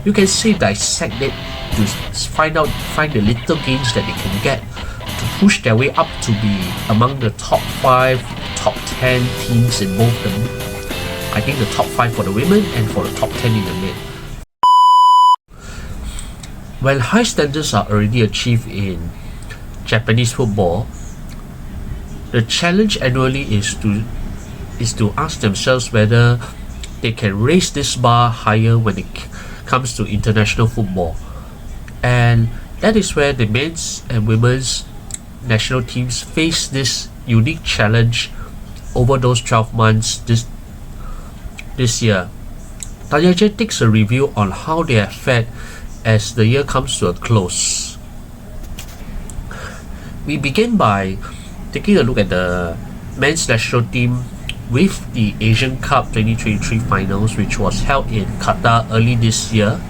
You can say dissect it to find the little gains that they can get to push their way up to be among the top 5, top 10 teams in both them. I think the top 5 for the women and for the top 10 in the men. When high standards are already achieved in Japanese football, the challenge annually is to ask themselves whether they can raise this bar higher when it comes to international football. And that is where the men's and women's national teams face this unique challenge over those 12 months this year. Diajar takes a review on how they have fared as the year comes to a close. We begin by taking a look at the men's national team with the Asian Cup 2023 finals, which was held in Qatar early this year.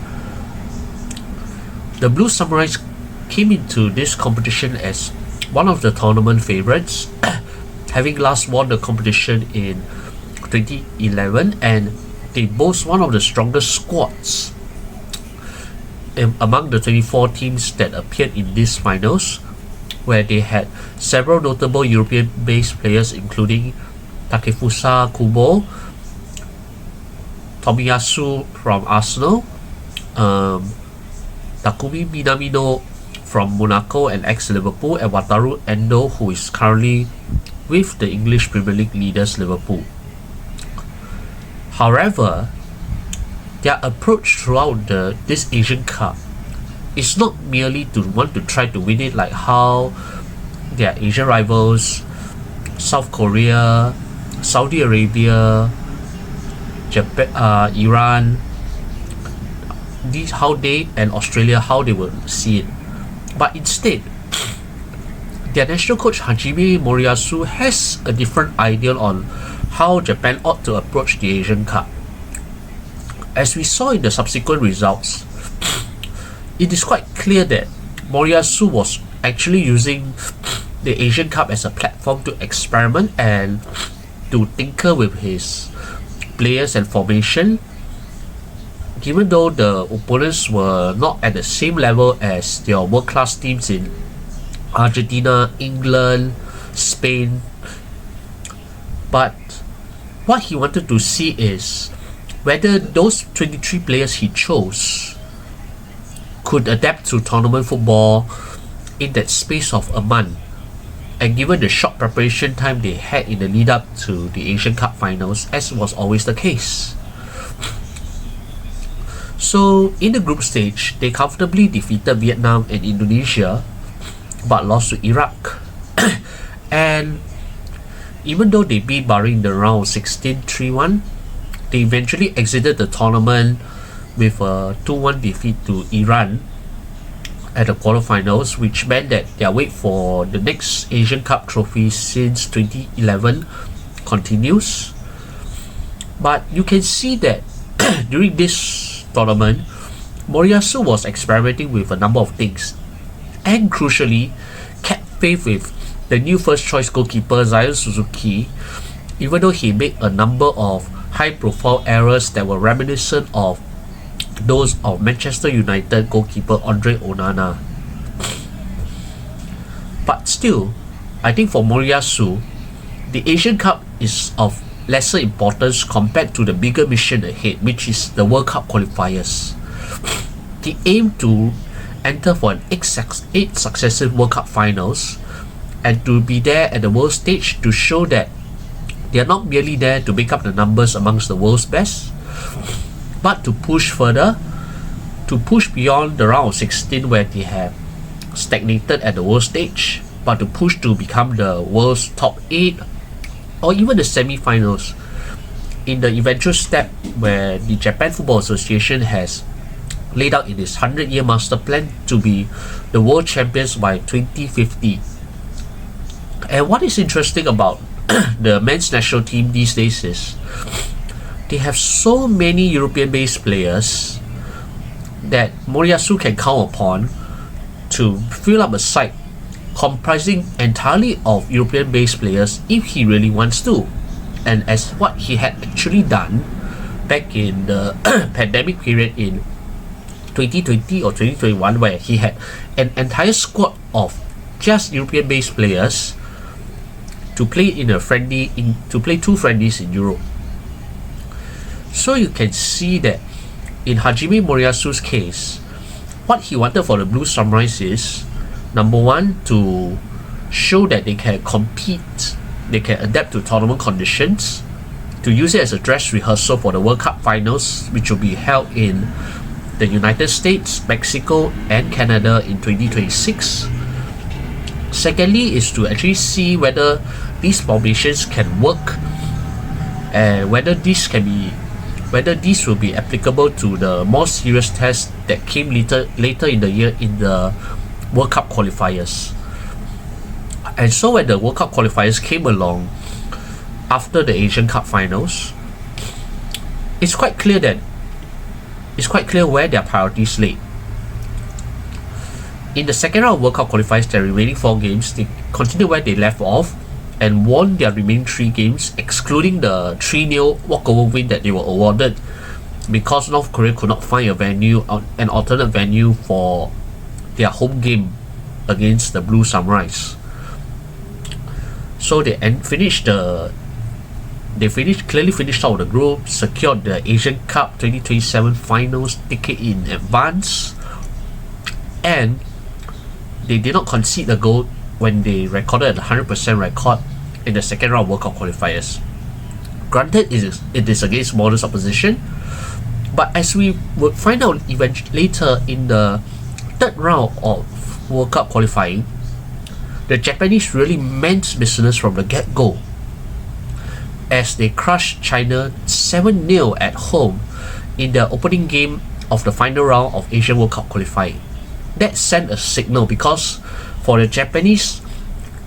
The Blue Samurais came into this competition as one of the tournament favourites, having last won the competition in 2011, and they boast one of the strongest squads among the 24 teams that appeared in these finals, where they had several notable European-based players including Takefusa Kubo, Tomiyasu from Arsenal, Takumi Minamino from Monaco and ex-Liverpool, and Wataru Endo, who is currently with the English Premier League leaders Liverpool. However, their approach throughout this Asian Cup is not merely to want to try to win it like how their Asian rivals, South Korea, Saudi Arabia, Japan, Iran, how they and Australia, how they will see it. But instead, their national coach Hajime Moriyasu has a different idea on how Japan ought to approach the Asian Cup. As we saw in the subsequent results, it is quite clear that Moriyasu was actually using the Asian Cup as a platform to experiment and to tinker with his players and formation, even though the opponents were not at the same level as their world-class teams in Argentina, England, Spain. But what he wanted to see is whether those 23 players he chose could adapt to tournament football in that space of a month, and given the short preparation time they had in the lead up to the Asian Cup finals, as was always the case. So in the group stage, they comfortably defeated Vietnam and Indonesia, but lost to Iraq. And even though they beat Bahrain in the round of 16 3-1, they eventually exited the tournament with a 2-1 defeat to Iran at the quarterfinals, which meant that their wait for the next Asian Cup trophy since 2011 continues. But you can see that during this tournament, Moriyasu was experimenting with a number of things, and crucially kept faith with the new first choice goalkeeper Zion Suzuki, even though he made a number of high profile errors that were reminiscent of those of Manchester United goalkeeper Andre Onana. But still, I think for Moriyasu, the Asian Cup is of lesser importance compared to the bigger mission ahead, which is the World Cup qualifiers. They aim to enter for an 8 successive World Cup finals and to be there at the world stage to show that they are not merely there to make up the numbers amongst the world's best, but to push further, to push beyond the round of 16 where they have stagnated at the world stage, but to push to become the world's top 8 or even the semi-finals in the eventual step where the Japan Football Association has laid out in its 100-year master plan to be the world champions by 2050. And what is interesting about the men's national team these days is they have so many European-based players that Moriyasu can count upon to fill up a side comprising entirely of European-based players if he really wants to. And as what he had actually done back in the pandemic period in 2020 or 2021, where he had an entire squad of just European-based players to play to play two friendlies in Europe. So you can see that in Hajime Moriyasu's case, what he wanted for the Blue Samurais is, number one, to show that they can compete, they can adapt to tournament conditions, to use it as a dress rehearsal for the World Cup finals, which will be held in the United States, Mexico, and Canada in 2026. Secondly, is to actually see whether these formations can work, and whether this will be applicable to the more serious tests that came later in the year in the World Cup qualifiers. And so when the World Cup qualifiers came along after the Asian Cup finals, it's quite clear where their priorities lay. In the second round of World Cup qualifiers, their remaining 4 games, they continued where they left off and won their remaining 3 games, excluding the 3-0 walkover win that they were awarded because North Korea could not find an alternate venue for their home game against the Blue Samurais. So they clearly finished out of the group, secured the Asian Cup 2027 finals ticket in advance, and they did not concede a goal when they recorded a 100% record in the second round of World Cup qualifiers. Granted, it is against modest opposition, but as we would find out later in the third round of World Cup qualifying, the Japanese really meant business from the get-go, as they crushed China 7-0 at home in the opening game of the final round of Asian World Cup qualifying. That sent a signal, because for the Japanese,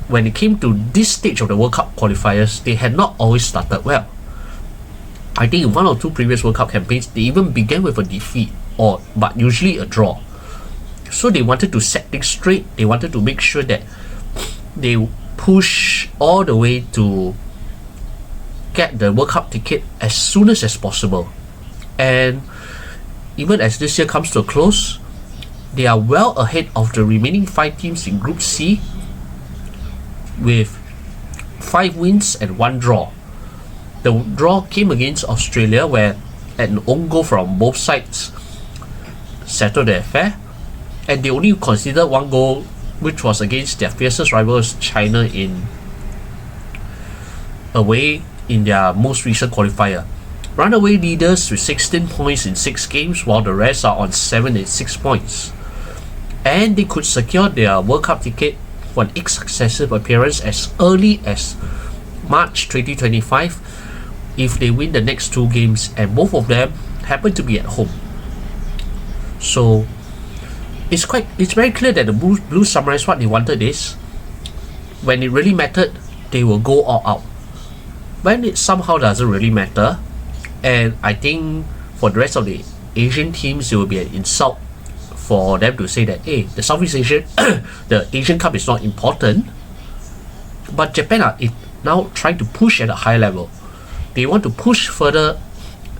when it came to this stage of the World Cup qualifiers, they had not always started well. I think in 1 or 2 previous World Cup campaigns, they even began with a defeat, but usually a draw. So they wanted to set things straight. They wanted to make sure that they push all the way to get the World Cup ticket as soon as possible. And even as this year comes to a close, they are well ahead of the remaining 5 teams in Group C with 5 wins and 1 draw. The draw came against Australia, where an own goal from both sides settled the affair, and they only conceded 1 goal, which was against their fiercest rivals China away in their most recent qualifier. Runaway leaders with 16 points in 6 games, while the rest are on 7 and 6 points. And they could secure their World Cup ticket for an successive appearance as early as March 2025 if they win the next 2 games, and both of them happen to be at home. So it's very clear that the Blue Samurais, what they wanted is, when it really mattered, they will go all out. When it somehow doesn't really matter, and I think for the rest of the Asian teams, it will be an insult for them to say that, hey, the Southeast Asian, the Asian Cup is not important. But Japan are now trying to push at a high level. They want to push further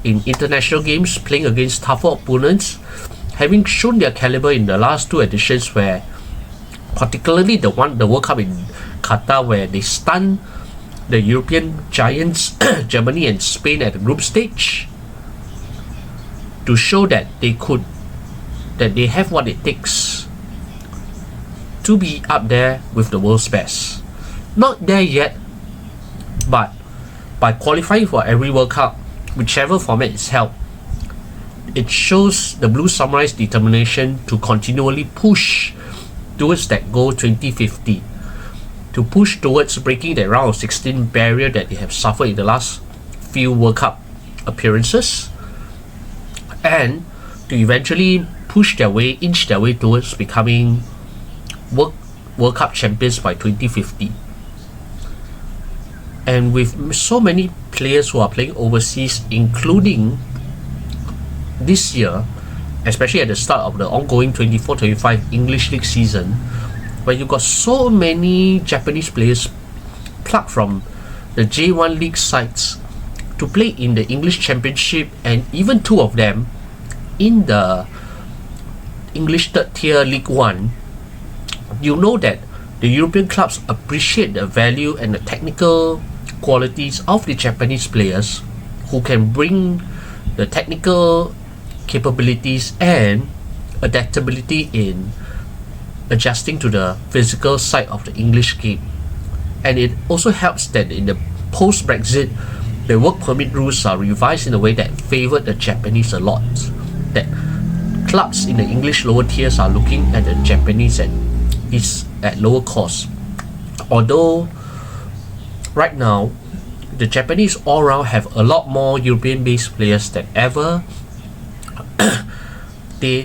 in international games, playing against tougher opponents, having shown their caliber in the last 2 editions, where particularly the World Cup in Qatar, where they stunned the European giants Germany and Spain at the group stage, to show that they have what it takes to be up there with the world's best. Not there yet, but by qualifying for every World Cup, whichever format is held, it shows the Blue Samurai's determination to continually push towards that goal 2050, to push towards breaking that round of 16 barrier that they have suffered in the last few World Cup appearances, and to eventually inch their way towards becoming World Cup champions by 2050. And with so many players who are playing overseas, including this year, especially at the start of the ongoing 24-25 English League season, where you got so many Japanese players plucked from the J1 League sides to play in the English Championship, and even 2 of them in the English third tier League One, you know that the European clubs appreciate the value and the technical qualities of the Japanese players who can bring the technical capabilities and adaptability in adjusting to the physical side of the English game. And it also helps that in the post-Brexit, the work permit rules are revised in a way that favored the Japanese a lot. That clubs in the English lower tiers are looking at the Japanese at lower cost. Although right now the Japanese all round have a lot more European-based players than ever,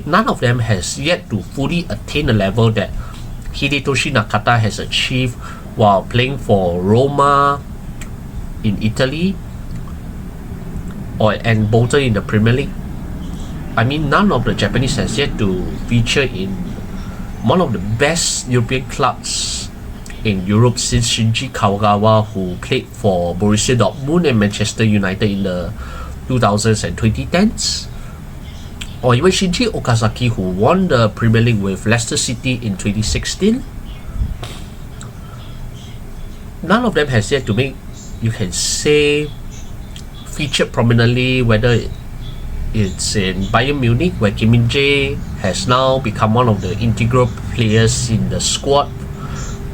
none of them has yet to fully attain the level that Hidetoshi Nakata has achieved while playing for Roma in Italy and Bolton in the Premier League. I mean, none of the Japanese has yet to feature in one of the best European clubs in Europe since Shinji Kagawa, who played for Borussia Dortmund and Manchester United in the 2000s and 2010s, or even Shinji Okazaki, who won the Premier League with Leicester City in 2016. None of them has yet to make, you can say, featured prominently, whether it's in Bayern Munich, where Kim Min-jae has now become one of the integral players in the squad,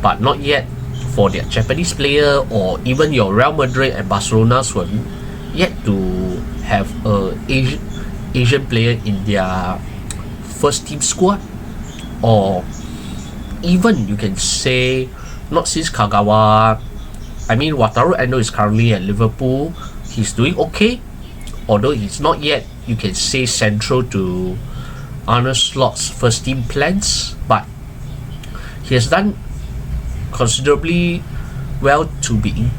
but not yet for their Japanese player, or even your Real Madrid and Barcelona who have yet to have a Asian player in their first team squad. Or even you can say, not since Kagawa, I mean, Wataru Endo is currently at Liverpool. He's doing okay, although he's not yet, you can say, central to Arne Slot's first team plans, but he has done considerably well to be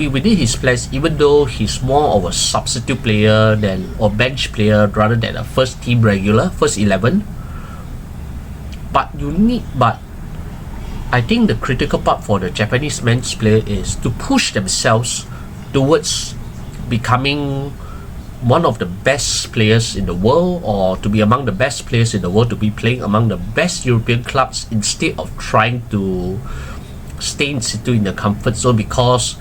within his plans, even though he's more of a substitute player or bench player rather than a first team regular, first 11. But I think the critical part for the Japanese men's player is to push themselves towards becoming one of the best players in the world, or to be among the best players in the world, to be playing among the best European clubs instead of trying to stay in situ in the comfort zone, because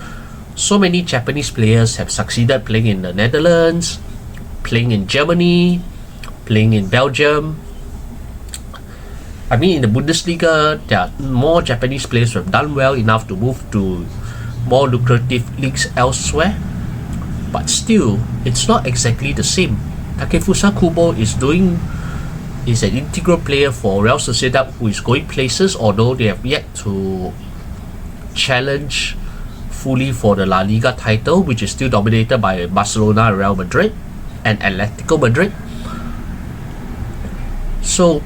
so many Japanese players have succeeded playing in the Netherlands, playing in Germany, playing in Belgium. I mean, in the Bundesliga, there are more Japanese players who have done well enough to move to more lucrative leagues elsewhere. But still, it's not exactly the same. Takefusa Kubo is an integral player for Real Sociedad, who is going places, although they have yet to challenge fully for the La Liga title, which is still dominated by Barcelona, Real Madrid, and Atletico Madrid. So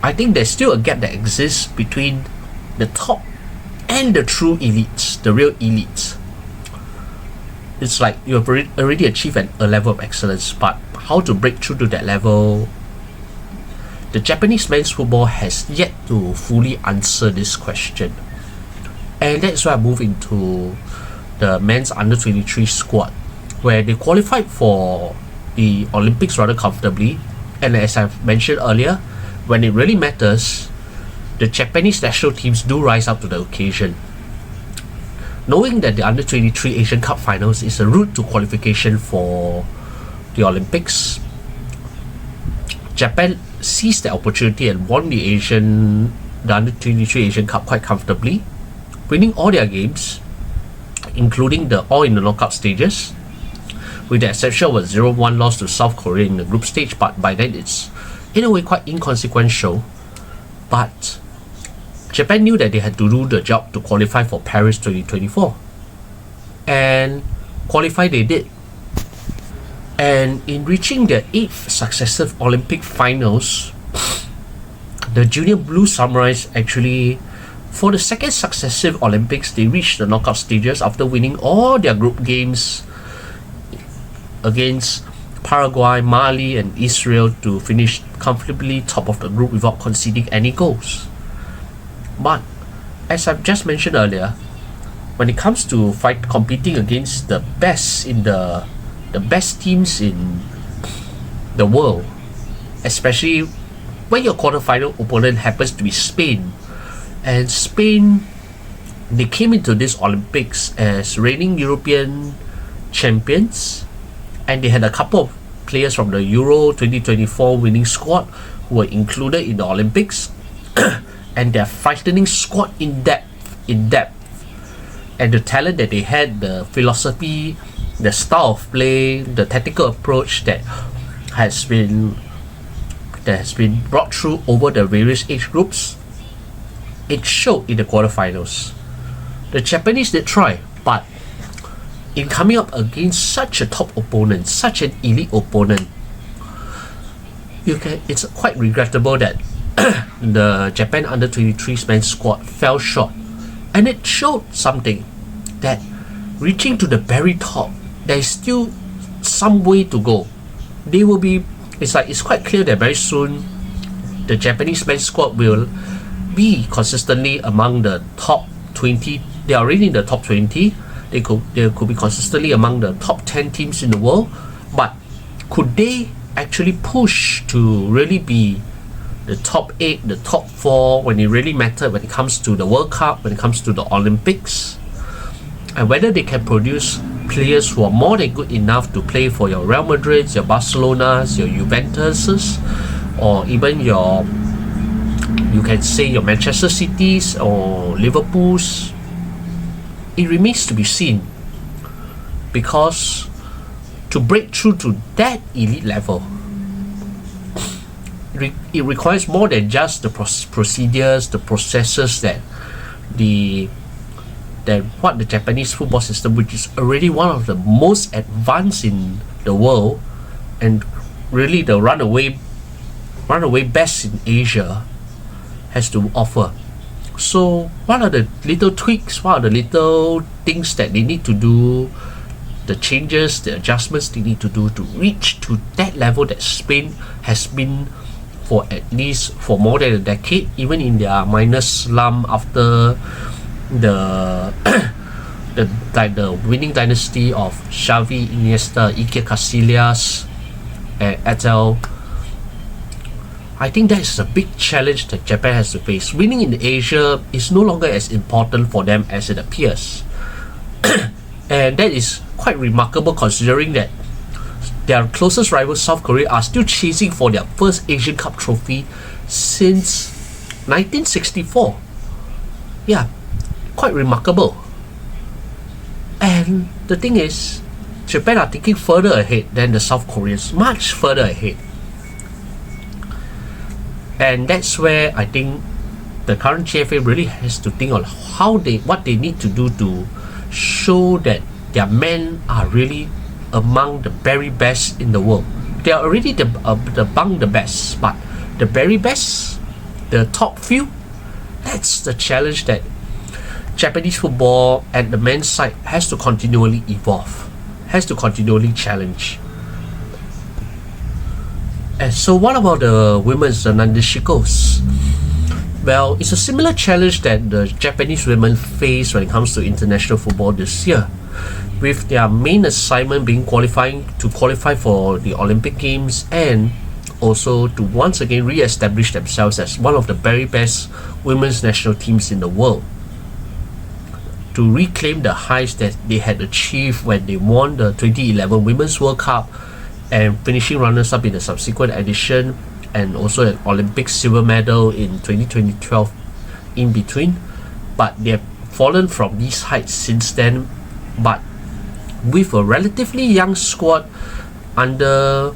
I think there's still a gap that exists between the top and the true elites, the real elites. It's like you have already achieved a level of excellence, but how to break through to that level, the Japanese men's football has yet to fully answer this question. And that's why I move into the men's under-23 squad, where they qualified for the Olympics rather comfortably. And as I've mentioned earlier, when it really matters, the Japanese national teams do rise up to the occasion. Knowing that the under-23 Asian Cup finals is a route to qualification for the Olympics, Japan seized the opportunity and won the under-23 Asian Cup quite comfortably, winning all their games, including all in the knockout stages, with the exception of a 0-1 loss to South Korea in the group stage, but by then it's in a way quite inconsequential. But Japan knew that they had to do the job to qualify for Paris 2024, and qualify they did. And in reaching their 8th successive Olympic finals, the Junior Blue Samurais actually, for the second successive Olympics, they reached the knockout stages after winning all their group games against Paraguay, Mali, and Israel to finish comfortably top of the group without conceding any goals. But as I've just mentioned earlier, when it comes to competing against the best in the best teams in the world, especially when your quarterfinal opponent happens to be Spain, and Spain, they came into this Olympics as reigning European champions, and they had a couple of players from the Euro 2024 winning squad who were included in the Olympics, and their frightening squad in depth, and the talent that they had, the philosophy, the style of play, the tactical approach that has been brought through over the various age groups, it showed in the quarterfinals. The Japanese did try, but in coming up against such a top opponent, such an elite opponent, it's quite regrettable that the Japan under 23 men's squad fell short. And it showed something, that reaching to the very top, there is still some way to go. It's quite clear that very soon the Japanese men's squad will be consistently among the top 20. They are already in the top 20. They could be consistently among the top 10 teams in the world. But could they actually push to really be the top 8, the top 4 when it really mattered, when it comes to the World Cup, when it comes to the Olympics? And whether they can produce players who are more than good enough to play for your Real Madrids, your Barcelonas, your Juventuses, or even you can say your Manchester Cities or Liverpools. It remains to be seen, because to break through to that elite level, it requires more than just the procedures, the processes that what the Japanese football system, which is already one of the most advanced in the world, and really the runaway best in Asia, has to offer. So what are the little tweaks, what are the little things that they need to do, the changes, the adjustments they need to do to reach to that level that Spain has been for more than a decade, even in their minor slump after the winning dynasty of Xavi, Iniesta, Iker Casillas, and Etel. I think that is a big challenge that Japan has to face. Winning in Asia is no longer as important for them as it appears. And that is quite remarkable, considering that their closest rival South Korea are still chasing for their first Asian Cup trophy since 1964. Yeah, quite remarkable. And the thing is, Japan are thinking further ahead than the South Koreans, much further ahead. And that's where I think the current GFA really has to think on what they need to do to show that their men are really among the very best in the world. They are already among the best, but the very best, the top few, that's the challenge that Japanese football at the men's side has to continually evolve, has to continually challenge. And so what about the women's, the Nandishikos? Well, it's a similar challenge that the Japanese women face when it comes to international football this year, with their main assignment being to qualify for the Olympic Games, and also to once again re-establish themselves as one of the very best women's national teams in the world, to reclaim the highs that they had achieved when they won the 2011 Women's World Cup and finishing runners-up in the subsequent edition, and also an Olympic silver medal in 2012 in between. But they have fallen from these heights since then. But with a relatively young squad under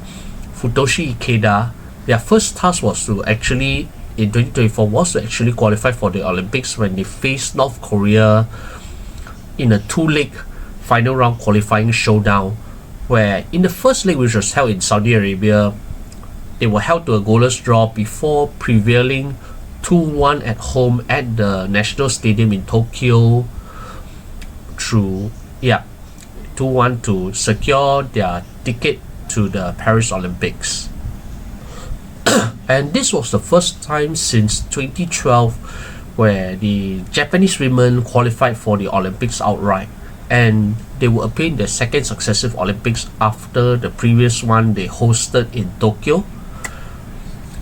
Futoshi Ikeda, their first task was to actually, in 2024, qualify for the Olympics when they faced North Korea in a 2-leg final round qualifying showdown, where in the first leg, which was held in Saudi Arabia, they were held to a goalless draw before prevailing 2-1 at home at the National Stadium in Tokyo through 2-1 to secure their ticket to the Paris Olympics. And this was the first time since 2012 where the Japanese women qualified for the Olympics outright, and they will appear in their second successive Olympics after the previous one they hosted in Tokyo.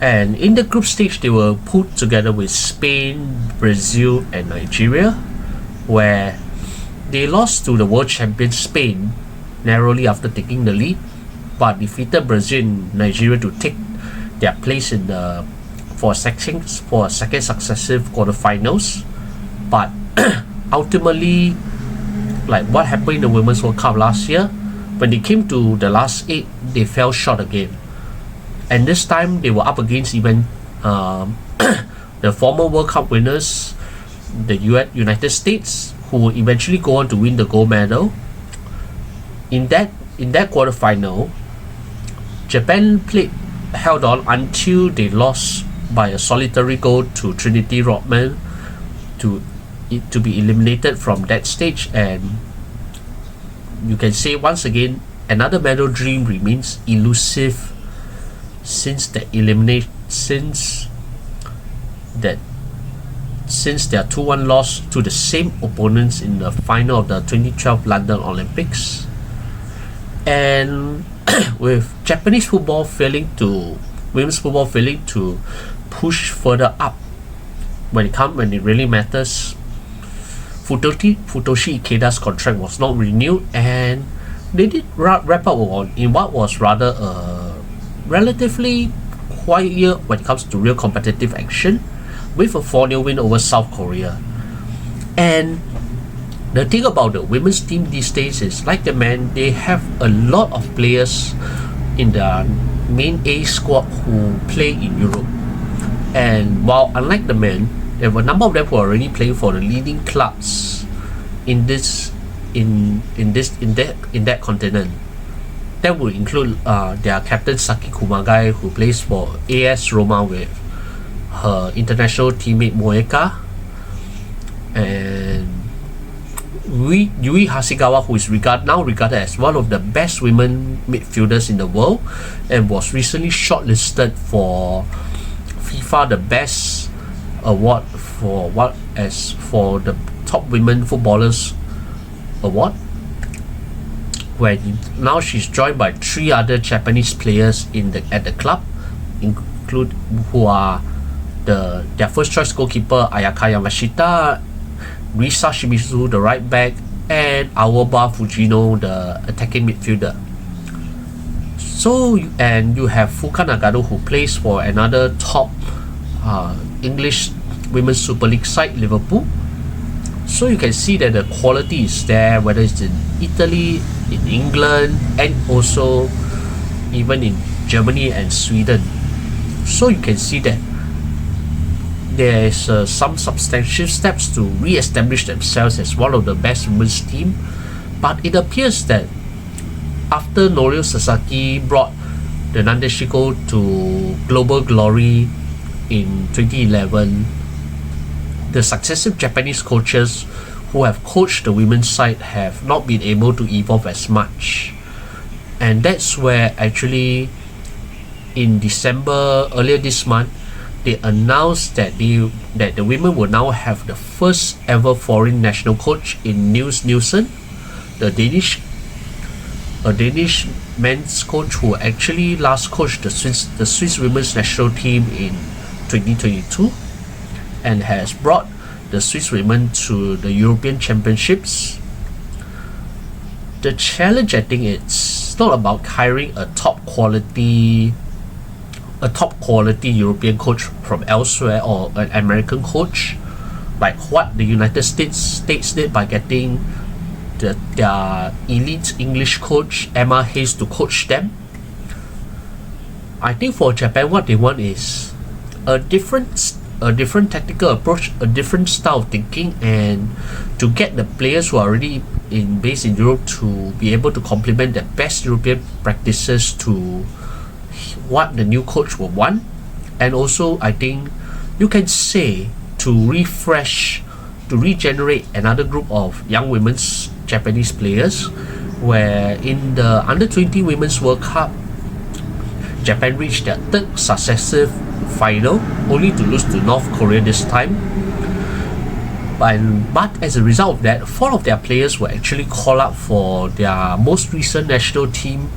And in the group stage, they were put together with Spain, Brazil, and Nigeria, where they lost to the world champion Spain narrowly after taking the lead, but defeated Brazil and Nigeria to take their place in the for a second successive quarterfinals. But ultimately, like what happened in the Women's World Cup last year, when they came to the last 8, they fell short again. And this time they were up against even the former World Cup winners, the United States, who will eventually go on to win the gold medal. In that quarterfinal, Japan held on until they lost by a solitary goal to Trinity Rodman to be eliminated from that stage. And you can say once again, another medal dream remains elusive since their 2-1 loss to the same opponents in the final of the 2012 London Olympics. And with Japanese women's football failing to push further up when it really matters, Futoshi Ikeda's contract was not renewed, and they did wrap up in what was rather a relatively quiet year when it comes to real competitive action, with a 4-0 win over South Korea. And the thing about the women's team these days is, like the men, they have a lot of players in the main A squad who play in Europe. And while unlike the men, there were a number of them who are already playing for the leading clubs in that continent. That would include their captain Saki Kumagai, who plays for AS Roma with her international teammate Moeka, and Yui Hasegawa, who is now regarded as one of the best women midfielders in the world, and was recently shortlisted for FIFA the Best Award for the Top Women Footballers Award, where now she's joined by 3 other Japanese players at the club, who are their first choice goalkeeper Ayaka Yamashita, Risa Shimizu, the right back, and Aoba Fujino, the attacking midfielder. So, and you have Fuka Nagano, who plays for another top English Women's Super League side, Liverpool. So you can see that the quality is there, whether it's in Italy, in England, and also even in Germany and Sweden. So you can see that there is some substantial steps to re-establish themselves as one of the best women's team. But it appears that after Norio Sasaki brought the Nadeshiko to global glory in 2011, the successive Japanese coaches who have coached the women's side have not been able to evolve as much. And that's where actually in December, earlier this month, they announced that the women will now have the first ever foreign national coach in Niels Nielsen, a Danish men's coach who actually last coached the Swiss women's national team in 2022 and has brought the Swiss women to the European Championships. The challenge, I think, it's not about hiring a top quality European coach from elsewhere or an American coach, like what the United States did by getting their elite English coach Emma Hayes to coach them. I think for Japan, what they want is a different tactical approach, a different style of thinking, and to get the players who are already based in Europe to be able to complement the best European practices to what the new coach will want. And also, I think you can say to regenerate another group of young women's Japanese players, where in the Under-20 Women's World Cup, Japan reached their 3rd successive final, only to lose to North Korea this time. But as a result of that, 4 of their players were actually called up for their most recent national team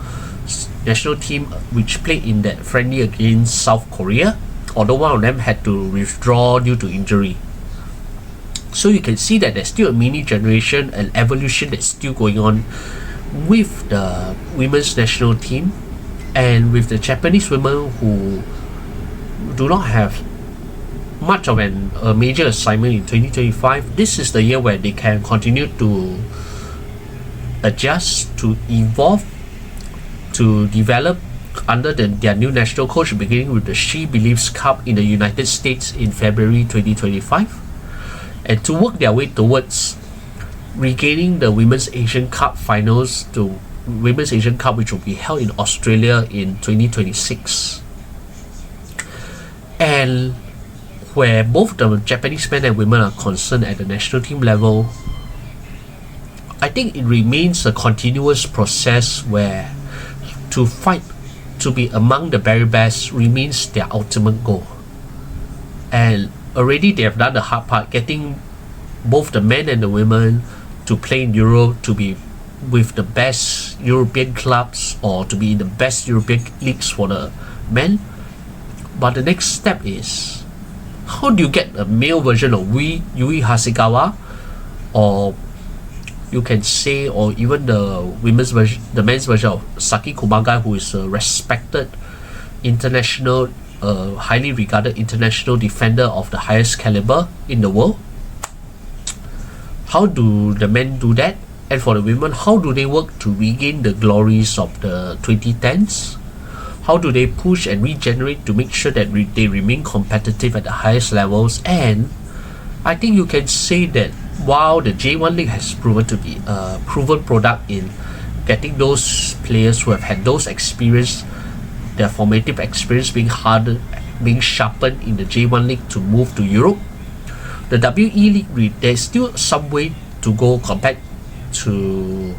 national team which played in that friendly against South Korea, although one of them had to withdraw due to injury. So you can see that there's still a mini generation and evolution that's still going on with the women's national team, and with the Japanese women who do not have much of a major assignment in 2025. This is the year where they can continue to adjust, to evolve, to develop under their new national coach, beginning with the She Believes Cup in the United States in February 2025, and to work their way towards regaining the Women's Asian Cup finals, to Women's Asian Cup which will be held in Australia in 2026, and where both the Japanese men and women are concerned at the national team level. I think it remains a continuous process where to fight to be among the very best remains their ultimate goal. And already they have done the hard part, getting both the men and the women to play in Europe, to be with the best European clubs, or to be in the best European leagues for the men. But the next step is, how do you get a male version of Yui Hasegawa, or you can say, or even the women's version, the men's version of Saki Kumagai, who is a respected international, highly regarded international defender of the highest caliber in the world? How do the men do that? And for the women, how do they work to regain the glories of the 2010s? How do they push and regenerate to make sure that they remain competitive at the highest levels? And I think you can say that while the J1 League has proven to be a proven product in getting those players who have had those experience, their formative experience being harder, being sharpened in the J1 League to move to Europe, the WE League, there's still some way to go compared to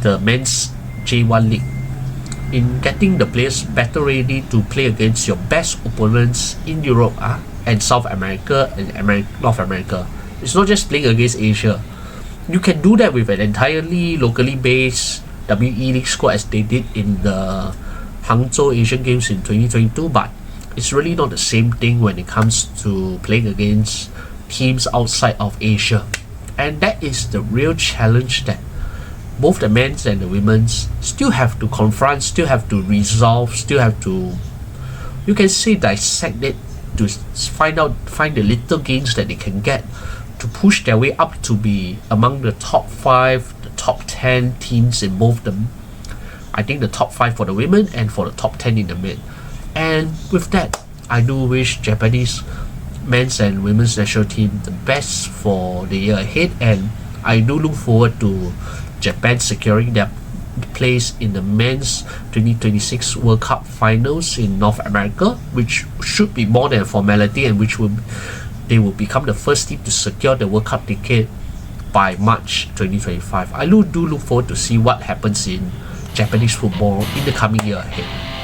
the men's J1 League in getting the players better ready to play against your best opponents in Europe and South America and North America. It's not just playing against Asia. You can do that with an entirely locally based WE League squad, as they did in the Hangzhou Asian Games in 2022, but it's really not the same thing when it comes to playing against teams outside of Asia. And that is the real challenge that both the men's and the women's still have to confront, still have to resolve, still have to, you can say, dissect it, to find the little gains that they can get to push their way up to be among the top 5, the top 10 teams in both them. I think the top 5 for the women and for the top 10 in the men. And with that, I do wish Japanese men's and women's national team the best for the year ahead, and I do look forward to Japan securing their place in the men's 2026 World Cup finals in North America, which should be more than a formality, and they will become the first team to secure the World Cup ticket by March 2025. I do look forward to see what happens in Japanese football in the coming year ahead.